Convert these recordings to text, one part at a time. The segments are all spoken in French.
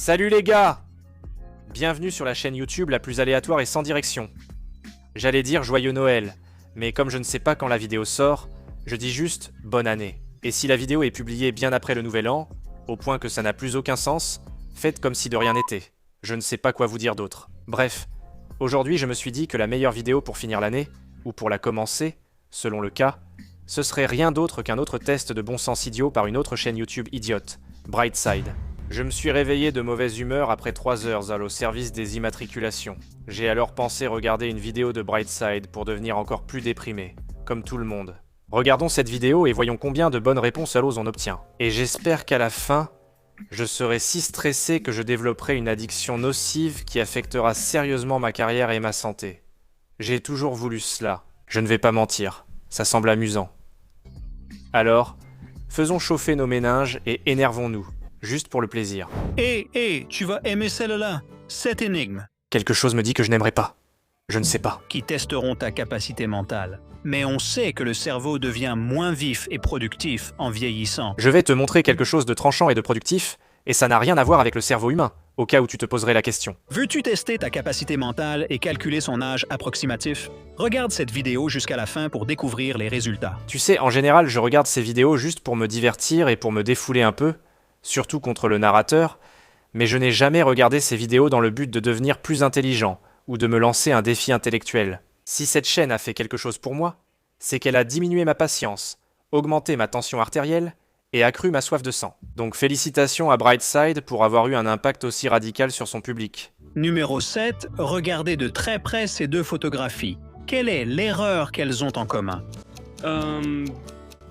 Salut les gars! Bienvenue sur la chaîne YouTube la plus aléatoire et sans direction. J'allais dire joyeux Noël, mais comme je ne sais pas quand la vidéo sort, je dis juste bonne année. Et si la vidéo est publiée bien après le nouvel an, au point que ça n'a plus aucun sens, faites comme si de rien n'était. Je ne sais pas quoi vous dire d'autre. Bref, aujourd'hui je me suis dit que la meilleure vidéo pour finir l'année, ou pour la commencer, selon le cas, ce serait rien d'autre qu'un autre test de bon sens idiot par une autre chaîne YouTube idiote, Brightside. Je me suis réveillé de mauvaise humeur après 3 heures au service des immatriculations. J'ai alors pensé regarder une vidéo de Brightside pour devenir encore plus déprimé, comme tout le monde. Regardons cette vidéo et voyons combien de bonnes réponses on obtient. Et j'espère qu'à la fin, je serai si stressé que je développerai une addiction nocive qui affectera sérieusement ma carrière et ma santé. J'ai toujours voulu cela, je ne vais pas mentir, ça semble amusant. Alors, faisons chauffer nos méninges et énervons-nous. Juste pour le plaisir. Tu vas aimer celle-là, cette énigme. Quelque chose me dit que je n'aimerais pas. Je ne sais pas. Qui testeront ta capacité mentale. Mais on sait que le cerveau devient moins vif et productif en vieillissant. Je vais te montrer quelque chose de tranchant et de productif, et ça n'a rien à voir avec le cerveau humain, au cas où tu te poserais la question. Veux-tu tester ta capacité mentale et calculer son âge approximatif? Regarde cette vidéo jusqu'à la fin pour découvrir les résultats. Tu sais, en général, je regarde ces vidéos juste pour me divertir et pour me défouler un peu, surtout contre le narrateur, mais je n'ai jamais regardé ces vidéos dans le but de devenir plus intelligent ou de me lancer un défi intellectuel. Si cette chaîne a fait quelque chose pour moi, c'est qu'elle a diminué ma patience, augmenté ma tension artérielle et accru ma soif de sang. Donc félicitations à Brightside pour avoir eu un impact aussi radical sur son public. Numéro 7. Regardez de très près ces deux photographies. Quelle est l'erreur qu'elles ont en commun?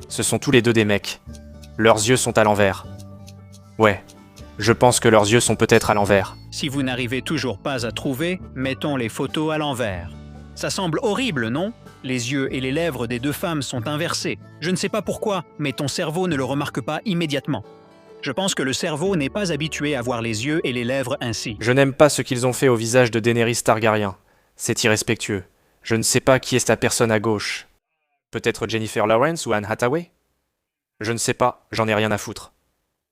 Ce sont tous les deux des mecs. Leurs yeux sont à l'envers. Ouais, je pense que leurs yeux sont peut-être à l'envers. Si vous n'arrivez toujours pas à trouver, mettons les photos à l'envers. Ça semble horrible, non? Les yeux et les lèvres des deux femmes sont inversés. Je ne sais pas pourquoi, mais ton cerveau ne le remarque pas immédiatement. Je pense que le cerveau n'est pas habitué à voir les yeux et les lèvres ainsi. Je n'aime pas ce qu'ils ont fait au visage de Daenerys Targaryen. C'est irrespectueux. Je ne sais pas qui est la personne à gauche. Peut-être Jennifer Lawrence ou Anne Hathaway? Je ne sais pas, j'en ai rien à foutre.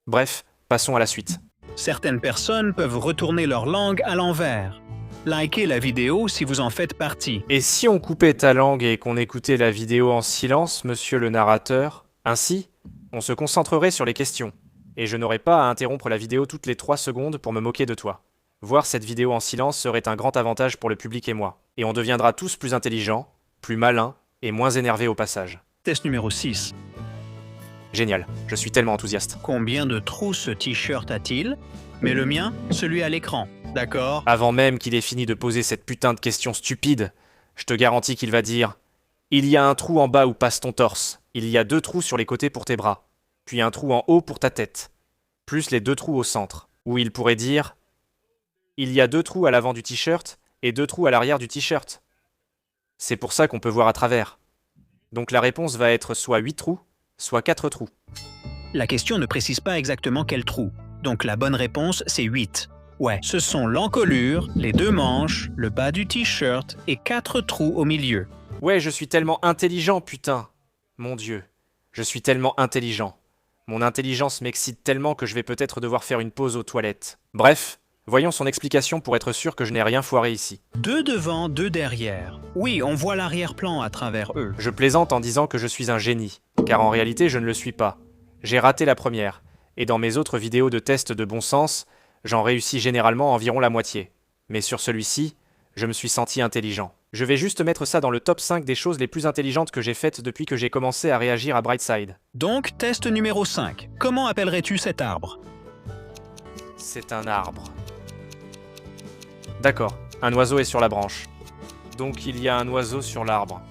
Bref, passons à la suite. Certaines personnes peuvent retourner leur langue à l'envers. Likez la vidéo si vous en faites partie. Et si on coupait ta langue et qu'on écoutait la vidéo en silence, monsieur le narrateur? Ainsi, on se concentrerait sur les questions. Et je n'aurais pas à interrompre la vidéo toutes les 3 secondes pour me moquer de toi. Voir cette vidéo en silence serait un grand avantage pour le public et moi. Et on deviendra tous plus intelligents, plus malins et moins énervés au passage. Test numéro 6. Génial, je suis tellement enthousiaste. Combien de trous ce t-shirt a-t-il? Mais le mien, celui à l'écran. D'accord? Avant même qu'il ait fini de poser cette putain de question stupide, je te garantis qu'il va dire « Il y a un trou en bas où passe ton torse. Il y a 2 trous sur les côtés pour tes bras. Puis un trou en haut pour ta tête. Plus les 2 trous au centre. » Ou il pourrait dire « Il y a 2 trous à l'avant du t-shirt et 2 trous à l'arrière du t-shirt. C'est pour ça qu'on peut voir à travers. » Donc la réponse va être soit 8 trous, soit 4 trous. La question ne précise pas exactement quel trou. Donc la bonne réponse, c'est 8. Ouais, ce sont l'encolure, les 2 manches, le bas du t-shirt et 4 trous au milieu. Ouais, je suis tellement intelligent, putain. Mon Dieu, je suis tellement intelligent. Mon intelligence m'excite tellement que je vais peut-être devoir faire une pause aux toilettes. Bref, voyons son explication pour être sûr que je n'ai rien foiré ici. 2 devant, 2 derrière. Oui, on voit l'arrière-plan à travers eux. Je plaisante en disant que je suis un génie, car en réalité je ne le suis pas. J'ai raté la première, et dans mes autres vidéos de tests de bon sens, j'en réussis généralement environ la moitié. Mais sur celui-ci, je me suis senti intelligent. Je vais juste mettre ça dans le top 5 des choses les plus intelligentes que j'ai faites depuis que j'ai commencé à réagir à Brightside. Donc, test numéro 5. Comment appellerais-tu cet arbre? C'est un arbre. D'accord, un oiseau est sur la branche. Donc il y a un oiseau sur l'arbre.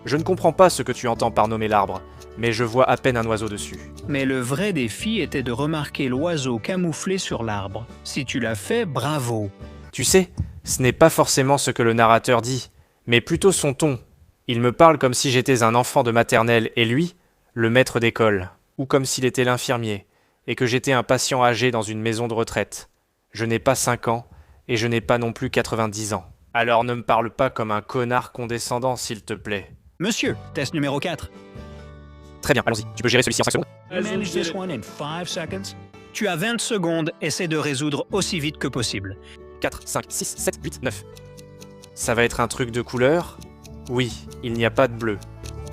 Je ne comprends pas ce que tu entends par nommer l'arbre, mais je vois à peine un oiseau dessus. Mais le vrai défi était de remarquer l'oiseau camouflé sur l'arbre. Si tu l'as fait, bravo! Tu sais, ce n'est pas forcément ce que le narrateur dit, mais plutôt son ton. Il me parle comme si j'étais un enfant de maternelle et lui, le maître d'école, ou comme s'il était l'infirmier, et que j'étais un patient âgé dans une maison de retraite. Je n'ai pas 5 ans, et je n'ai pas non plus 90 ans. Alors ne me parle pas comme un connard condescendant, s'il te plaît. Monsieur, test numéro 4. Très bien, allons-y. Tu peux gérer celui-ci en 5 secondes? Manage this one in 5 seconds. Tu as 20 secondes, essaie de résoudre aussi vite que possible. 4, 5, 6, 7, 8, 9. Ça va être un truc de couleur? Oui, il n'y a pas de bleu.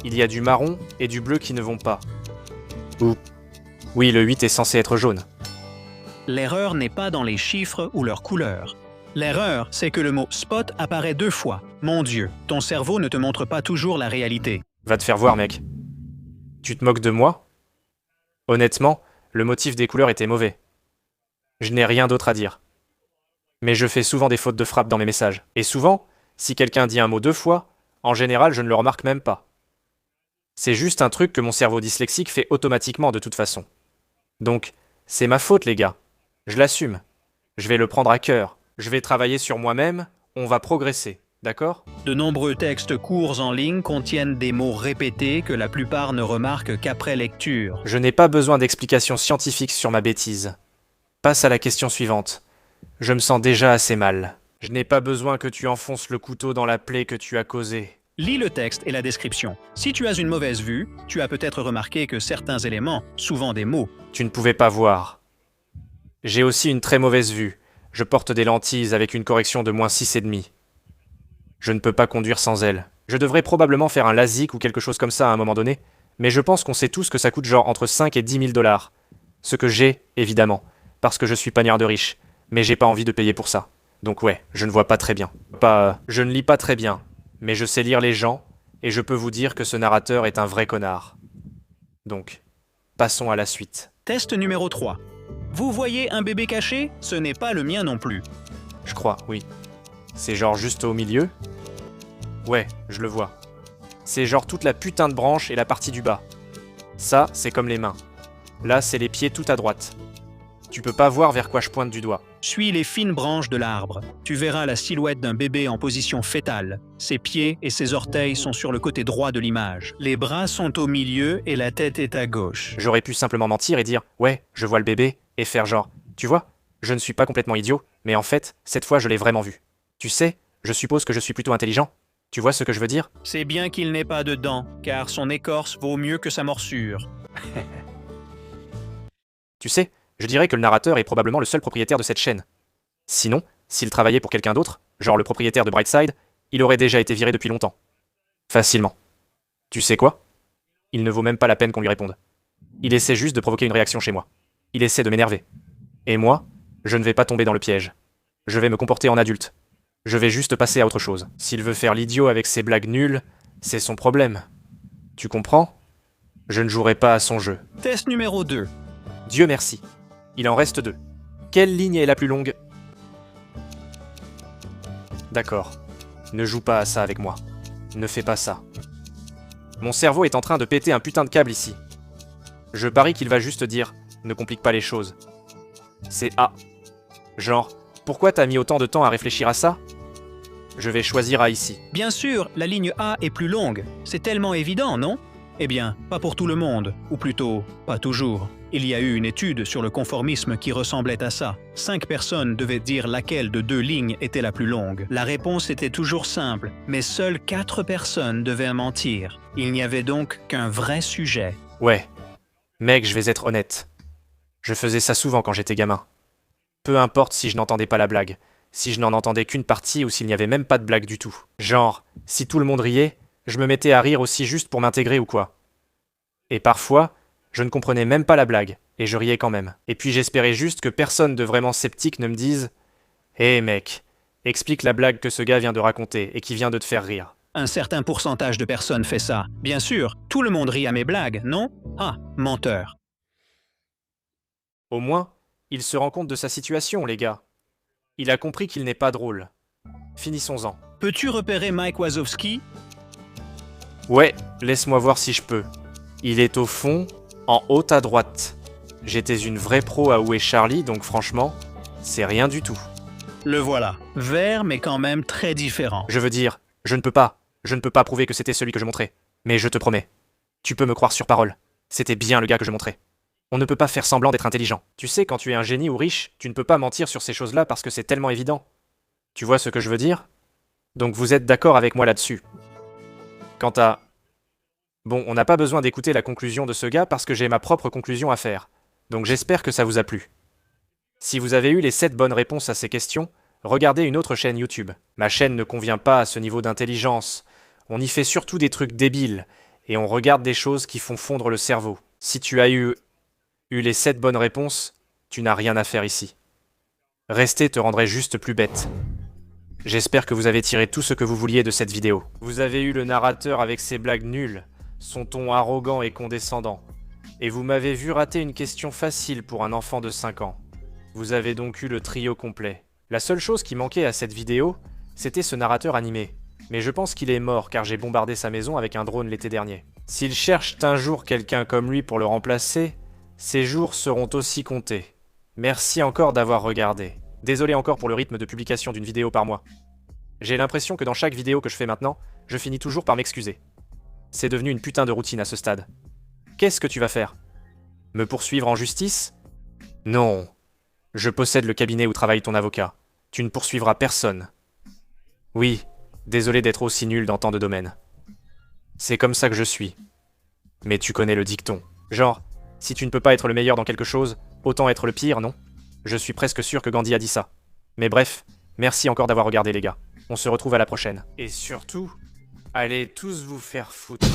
Il y a du marron et du bleu qui ne vont pas. Ou... Oui, le 8 est censé être jaune. L'erreur n'est pas dans les chiffres ou leur couleur. L'erreur, c'est que le mot spot apparaît 2 fois. Mon Dieu, ton cerveau ne te montre pas toujours la réalité. Va te faire voir, mec. Tu te moques de moi? Honnêtement, le motif des couleurs était mauvais. Je n'ai rien d'autre à dire. Mais je fais souvent des fautes de frappe dans mes messages. Et souvent, si quelqu'un dit un mot 2 fois, en général, je ne le remarque même pas. C'est juste un truc que mon cerveau dyslexique fait automatiquement de toute façon. Donc, c'est ma faute, les gars. Je l'assume. Je vais le prendre à cœur. Je vais travailler sur moi-même. On va progresser. D'accord? De nombreux textes courts en ligne contiennent des mots répétés que la plupart ne remarquent qu'après lecture. Je n'ai pas besoin d'explications scientifiques sur ma bêtise. Passe à la question suivante. Je me sens déjà assez mal. Je n'ai pas besoin que tu enfonces le couteau dans la plaie que tu as causée. Lis le texte et la description. Si tu as une mauvaise vue, tu as peut-être remarqué que certains éléments, souvent des mots, Tu ne pouvais pas voir. J'ai aussi une très mauvaise vue. Je porte des lentilles avec une correction de -6,5. Je ne peux pas conduire sans elles. Je devrais probablement faire un LASIK ou quelque chose comme ça à un moment donné, mais je pense qu'on sait tous que ça coûte genre entre 5 et 10 000 $. Ce que j'ai, évidemment, parce que je suis pagnard de riche, mais j'ai pas envie de payer pour ça. Donc ouais, je ne vois pas très bien. Je ne lis pas très bien, mais je sais lire les gens, et je peux vous dire que ce narrateur est un vrai connard. Donc, passons à la suite. Test numéro 3. Vous voyez un bébé caché? Ce n'est pas le mien non plus. Je crois, oui. C'est genre juste au milieu? Ouais, je le vois. C'est genre toute la putain de branche et la partie du bas. Ça, c'est comme les mains. Là, c'est les pieds tout à droite. Tu peux pas voir vers quoi je pointe du doigt. Suis les fines branches de l'arbre. Tu verras la silhouette d'un bébé en position fétale. Ses pieds et ses orteils sont sur le côté droit de l'image. Les bras sont au milieu et la tête est à gauche. J'aurais pu simplement mentir et dire « Ouais, je vois le bébé » et faire genre « Tu vois, je ne suis pas complètement idiot, mais en fait, cette fois je l'ai vraiment vu. Tu sais, je suppose que je suis plutôt intelligent. Tu vois ce que je veux dire ?» C'est bien qu'il n'ait pas de dents, car son écorce vaut mieux que sa morsure. Tu sais, je dirais que le narrateur est probablement le seul propriétaire de cette chaîne. Sinon, s'il travaillait pour quelqu'un d'autre, genre le propriétaire de Brightside, il aurait déjà été viré depuis longtemps. Facilement. Tu sais quoi? Il ne vaut même pas la peine qu'on lui réponde. Il essaie juste de provoquer une réaction chez moi. Il essaie de m'énerver. Et moi, je ne vais pas tomber dans le piège. Je vais me comporter en adulte. Je vais juste passer à autre chose. S'il veut faire l'idiot avec ses blagues nulles, c'est son problème. Tu comprends? Je ne jouerai pas à son jeu. Test numéro 2. Dieu merci. Il en reste 2. Quelle ligne est la plus longue? D'accord. Ne joue pas à ça avec moi. Ne fais pas ça. Mon cerveau est en train de péter un putain de câble ici. Je parie qu'il va juste dire « Ne complique pas les choses ». C'est A. Genre, pourquoi t'as mis autant de temps à réfléchir à ça? Je vais choisir A ici. Bien sûr, la ligne A est plus longue. C'est tellement évident, non? Eh bien, pas pour tout le monde, ou plutôt, pas toujours. Il y a eu une étude sur le conformisme qui ressemblait à ça. 5 personnes devaient dire laquelle de 2 lignes était la plus longue. La réponse était toujours simple, mais seules 4 personnes devaient mentir. Il n'y avait donc qu'un vrai sujet. Ouais. Mec, je vais être honnête. Je faisais ça souvent quand j'étais gamin. Peu importe si je n'entendais pas la blague, si je n'en entendais qu'une partie ou s'il n'y avait même pas de blague du tout. Genre, si tout le monde riait, je me mettais à rire aussi juste pour m'intégrer ou quoi. Et parfois, je ne comprenais même pas la blague, et je riais quand même. Et puis j'espérais juste que personne de vraiment sceptique ne me dise « Hé mec, explique la blague que ce gars vient de raconter et qui vient de te faire rire. » Un certain pourcentage de personnes fait ça. Bien sûr, tout le monde rit à mes blagues, non? Ah, menteur. Au moins, il se rend compte de sa situation, les gars. Il a compris qu'il n'est pas drôle. Finissons-en. Peux-tu repérer Mike Wazowski? Ouais, laisse-moi voir si je peux. Il est au fond, en haut à droite. J'étais une vraie pro à Où est Charlie, donc franchement, c'est rien du tout. Le voilà. Vert, mais quand même très différent. Je veux dire, je ne peux pas prouver que c'était celui que je montrais. Mais je te promets, tu peux me croire sur parole. C'était bien le gars que je montrais. On ne peut pas faire semblant d'être intelligent. Tu sais, quand tu es un génie ou riche, tu ne peux pas mentir sur ces choses-là parce que c'est tellement évident. Tu vois ce que je veux dire? Donc vous êtes d'accord avec moi là-dessus. Quant à... Bon, on n'a pas besoin d'écouter la conclusion de ce gars parce que j'ai ma propre conclusion à faire. Donc j'espère que ça vous a plu. Si vous avez eu les 7 bonnes réponses à ces questions, regardez une autre chaîne YouTube. Ma chaîne ne convient pas à ce niveau d'intelligence. On y fait surtout des trucs débiles, et on regarde des choses qui font fondre le cerveau. Si tu as eu les 7 bonnes réponses, tu n'as rien à faire ici. Rester te rendrait juste plus bête. J'espère que vous avez tiré tout ce que vous vouliez de cette vidéo. Vous avez eu le narrateur avec ses blagues nulles, son ton arrogant et condescendant. Et vous m'avez vu rater une question facile pour un enfant de 5 ans. Vous avez donc eu le trio complet. La seule chose qui manquait à cette vidéo, c'était ce narrateur animé. Mais je pense qu'il est mort car j'ai bombardé sa maison avec un drone l'été dernier. S'il cherche un jour quelqu'un comme lui pour le remplacer, ses jours seront aussi comptés. Merci encore d'avoir regardé. Désolé encore pour le rythme de publication d'une vidéo par mois. J'ai l'impression que dans chaque vidéo que je fais maintenant, je finis toujours par m'excuser. C'est devenu une putain de routine à ce stade. Qu'est-ce que tu vas faire? Me poursuivre en justice? Non. Je possède le cabinet où travaille ton avocat. Tu ne poursuivras personne. Oui, désolé d'être aussi nul dans tant de domaines. C'est comme ça que je suis. Mais tu connais le dicton. Genre, si tu ne peux pas être le meilleur dans quelque chose, autant être le pire, non? Je suis presque sûr que Gandhi a dit ça. Mais bref, merci encore d'avoir regardé les gars. On se retrouve à la prochaine. Et surtout, allez tous vous faire foutre.